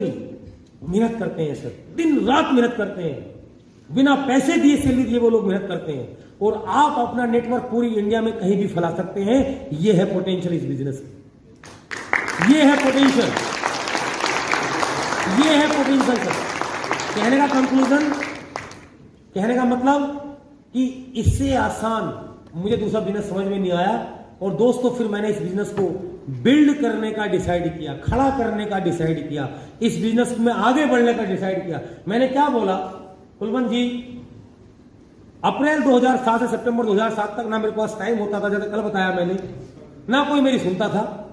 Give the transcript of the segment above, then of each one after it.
मेहनत करते हैं सर, दिन रात मेहनत करते हैं, बिना पैसे दिए सैलरी दिए वो लोग मेहनत करते हैं, और आप अपना नेटवर्क पूरी इंडिया में कहीं भी फैला सकते हैं। ये है पोटेंशियल इस बिजनेस में, ये है पोटेंशियल, ये है पोटेंशियल सर। कहने का कंक्लूजन, कहने का मतलब कि इससे आसान मुझे दूसरा बिजनेस समझ में नहीं आया। और दोस्तों फिर मैंने इस बिजनेस को बिल्ड करने का डिसाइड किया, खड़ा करने का डिसाइड किया, इस बिजनेस में आगे बढ़ने का डिसाइड किया। मैंने क्या बोला, कुलवंत जी, अप्रैल 2007 से सितंबर 2007 तक ना मेरे पास टाइम होता था, जैसे कल बताया मैंने, ना कोई मेरी सुनता था,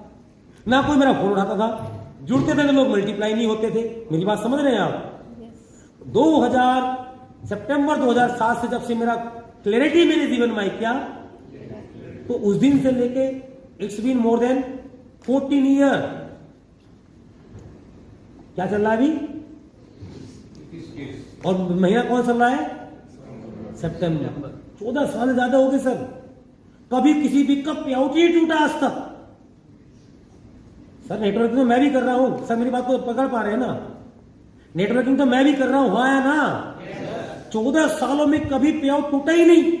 ना कोई मेरा फोन उठाता था, जुड़ते थे तो लोग मल्टीप्लाई नहीं होते थे। मेरी बात समझ रहे हैं आप? 2000 सितंबर 2007 से जब से मेरा क्लैरिटी मेरे जीवन में आई क्या, तो उस दिन से लेके it's been more than 14 year. क्या चल रहा है अभी? और महीना कौन चल रहा है? सितंबर। 14 साल ज्यादा हो गए सर। कभी किसी भी कप पे आउट ही टूटा आज तक सर। नेटवर्किंग तो मैं भी कर रहा हूं सर, मेरी बात को पकड़ पा रहे हैं ना? नेटवर्किंग तो मैं भी कर रहा हूं, हाँ है ना? 14 सालों में कभी पे आउट टूटा ही नहीं।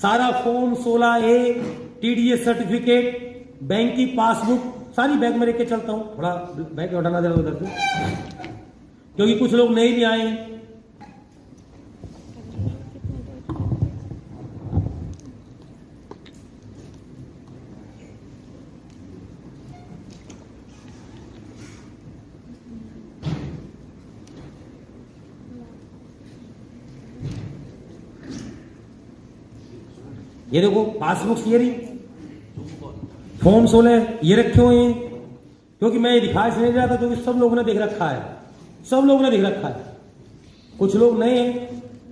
सारा form 16A, TDS certificate, bank की पासबुक सारी बैग में लेके चलता हूं। थोड़ा बैग हटाना जरा उधर से, क्योंकि कुछ लोग नए भी आए हैं। ये देखो पासबुक, ये रही फॉर्म 16 ये रखे हुए हैं, क्योंकि मैं ये दिखाई से नहीं रहा था, क्योंकि सब लोगों ने देख रखा है, सब लोगों ने देख रखा है। कुछ लोग नए हैं,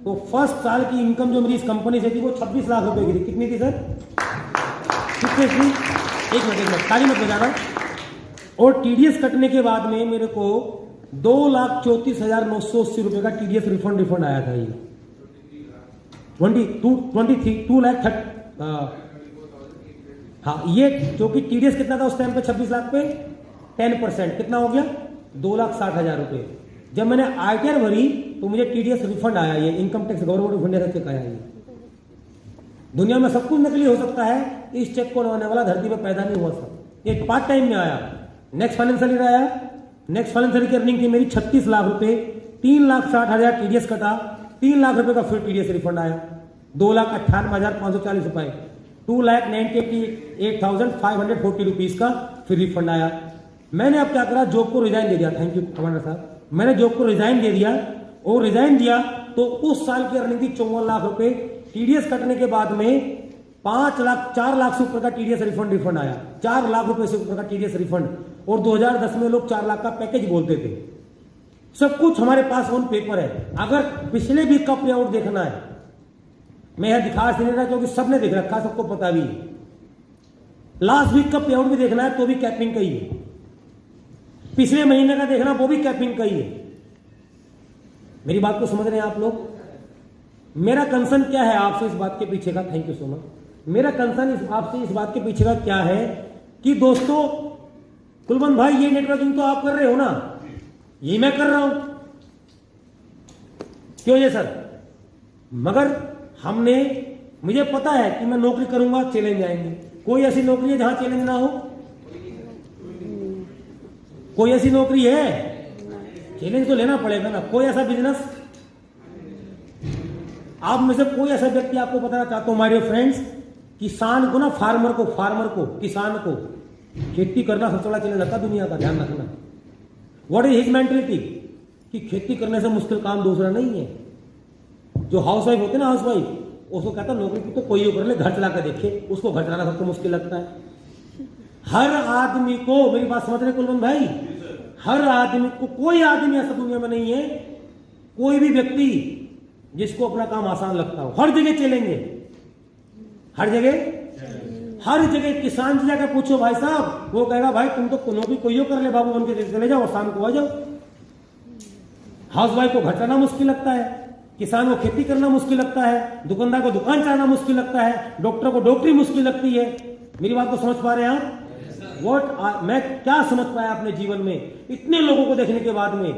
तो फर्स्ट साल की इनकम जो मेरी इस कंपनी से थी वो 26 लाख रुपए की थी। कितनी थी सर? कितनी थी? एक मिनट ताली मत बजाना। और TDS कटने के बाद में मेरे को 2,34,980 रुपए का TDS रिफंड आया था। ये 2 लाख हाँ, ये जो कि TDS कितना था उस टाइम पे 26 लाख पे 10% कितना हो गया? 2,60,000 रुपए। जब मैंने ITR भरी तो मुझे TDS रिफंड आया, ये income tax government of India cheque आया। ये दुनिया में सब कुछ नकली हो सकता है, इस चेक को होने वाला धरती पे पैदा नहीं हुआ सर। एक पार्ट टाइम में आया, नेक्स्ट फाइनेंशियल ईयर आया, नेक्स्ट फाइनेंशियल ईयर की अर्निंग थी मेरी 36 लाख रुपए, 3,60,000 TDS कटा, 3 लाख रुपए का फिर TDS रिफंड आया, 2,98,540 रुपए, 2,98,540 रुपीज का फिर रिफंड आया। मैंने अब क्या करा, जॉब को रिजाइन दे दिया। थैंक यू कमांडर साहब। मैंने जॉब को रिजाइन दे दिया, और रिजाइन दिया तो उस साल की अर्निंग थी 54 लाख रुपए। TDS कटने के बाद में 4 लाख से ऊपर का TDS रिफंड आया, 4 लाख रुपए से ऊपर का TDS रिफंड। और 2010 में लोग 4 लाख का पैकेज बोलते थे। सब कुछ हमारे पास ऑन पेपर है। अगर पिछले वीक का पे आउट देखना है, मैं यह दिखा नहीं रहा क्योंकि सबने देख रखा, सबको पता भी है। लास्ट वीक का पे आउट भी देखना है तो भी कैपिंग का ही है, पिछले महीने का देखना वो भी कैपिंग का ही है। मेरी बात को समझ रहे हैं आप लोग? मेरा कंसर्न क्या है आपसे इस बात के पीछे का? Thank you so much. मेरा कंसर्न आपसे इस बात के पीछे का क्या है कि दोस्तों, कुलवंत भाई ये नेटवर्किंग तो आप कर रहे हो ना, ये मैं कर रहा हूं, क्यों ये सर? मगर मुझे पता है कि मैं नौकरी करूंगा, चैलेंज आएंगे। कोई ऐसी नौकरी है जहां चैलेंज ना हो? कोई ऐसी नौकरी है? चैलेंज तो लेना पड़ेगा ना। कोई ऐसा बिजनेस आप में से कोई ऐसा व्यक्ति आपको बताना चाहता हूं, माय डियर फ्रेंड्स, किसान को ना, फार्मर को, किसान को खेती करना सबसे बड़ा चैलेंज रहता दुनिया का, ध्यान रखना। व्हाट इज हिज मेंटलिटी कि खेती करने से मुश्किल काम दूसरा नहीं है। जो हाउस वाइफ होते ना, हाउस वाइफ, उसको कहता नौकरी तो कोई कर ले, घर चला कर देखे, उसको घर चलाना सबको मुश्किल लगता है। हर आदमी को, मेरी बात समझ रहे कुलवंत भाई, हर आदमी को, कोई आदमी ऐसा दुनिया में नहीं है, कोई भी व्यक्ति जिसको अपना काम आसान लगता हो। हर जगह चलेंगे, हर जगह किसान से जाकर पूछो भाई साहब, वो कहेगा भाई तुम तो नौकरी कोई कर ले बाबू, बन के चले जाओ और शाम को आ जाओ। हाउस वाइफ को घर चलाना मुश्किल लगता है, किसान को खेती करना मुश्किल लगता है, दुकानदार को दुकान चलाना मुश्किल लगता है, डॉक्टर को डॉक्टरी मुश्किल लगती है। मेरी बात को समझ पा रहे हैं आप? मैं क्या समझ पाया अपने जीवन में इतने लोगों को देखने के बाद में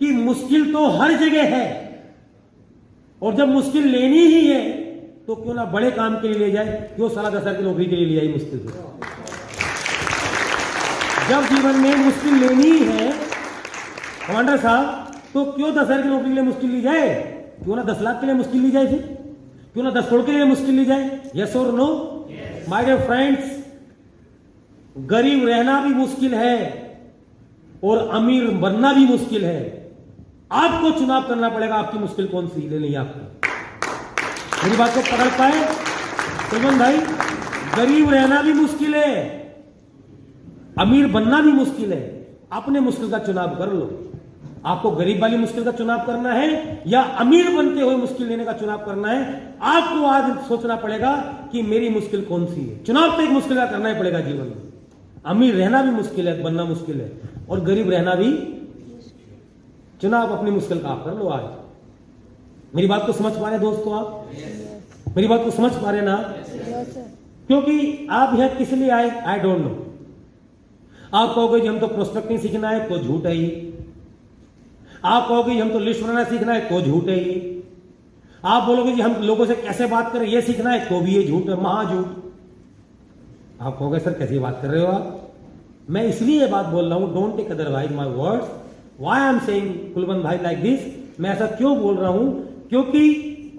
कि मुश्किल तो हर जगह है, और जब मुश्किल लेनी ही है तो क्यों ना बड़े काम के लिए ले जाए, क्यों साला 10 हज़ार की नौकरी के लिए ले जाए मुश्किल से। जब जीवन में मुश्किल लेनी ही है कमांडर साहब, तो क्यों 10 हज़ार की नौकरी के लिए मुश्किल ली जाए, क्यों ना 10 लाख के लिए मुश्किल ली जाए, फिर क्यों ना 10 करोड़ के लिए मुश्किल ली जाए। यस और नो माय डियर फ्रेंड्स, गरीब रहना भी मुश्किल है और अमीर बनना भी मुश्किल है। आपको चुनाव करना पड़ेगा, आपकी मुश्किल कौन सी लेनी है आपको। मेरी बात को पकड़ पाए कुलवंत भाई, गरीब रहना भी मुश्किल है, अमीर बनना भी मुश्किल है। अपने मुश्किल का चुनाव कर लो। आपको गरीब वाली मुश्किल का चुनाव करना है या अमीर बनते हुए मुश्किल लेने का चुनाव करना है, आपको आज सोचना पड़ेगा कि मेरी मुश्किल कौन सी है। चुनाव तो एक मुश्किल का करना ही पड़ेगा जीवन में। अमीर रहना भी मुश्किल है, बनना मुश्किल है, और गरीब रहना भी। चुनाव अपनी मुश्किल का आप कर लो आज। मेरी बात को समझ पा रहे दोस्तों आप? मेरी बात को समझ पा रहे ना? क्योंकि आप यहां किस लिए आए, आई डोंट नो। आप कहोगे जी हम तो प्रोस्पेक्टिंग सीखना है, तो झूठ है ये। आप कहोगे जी हम तो लिस्ट बनाना सीखना है, तो झूठ है ये। आप बोलोगे जी हम लोगों से कैसे बात करें ये सीखना है, तो भी ये झूठ है, महाझूठ। आप कहोगे सर कैसी बात कर रहे हो आप? मैं इसलिए ये बात बोल रहा हूं, don't take otherwise my words, why I am saying Kulwant भाई लाइक दिस। मैं ऐसा क्यों बोल रहा हूं? क्योंकि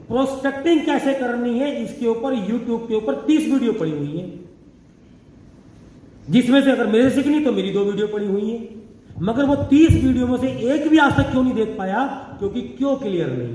प्रोस्पेक्टिंग कैसे करनी है इसके ऊपर यूट्यूब के ऊपर 30 वीडियो पड़ी हुई है, जिसमें से अगर मेरे सीखनी तो मेरी 2 वीडियो पड़ी हुई है। मगर वो 30 वीडियो में से एक भी आज तक क्यों नहीं देख पाया? क्योंकि क्यों क्लियर नहीं है।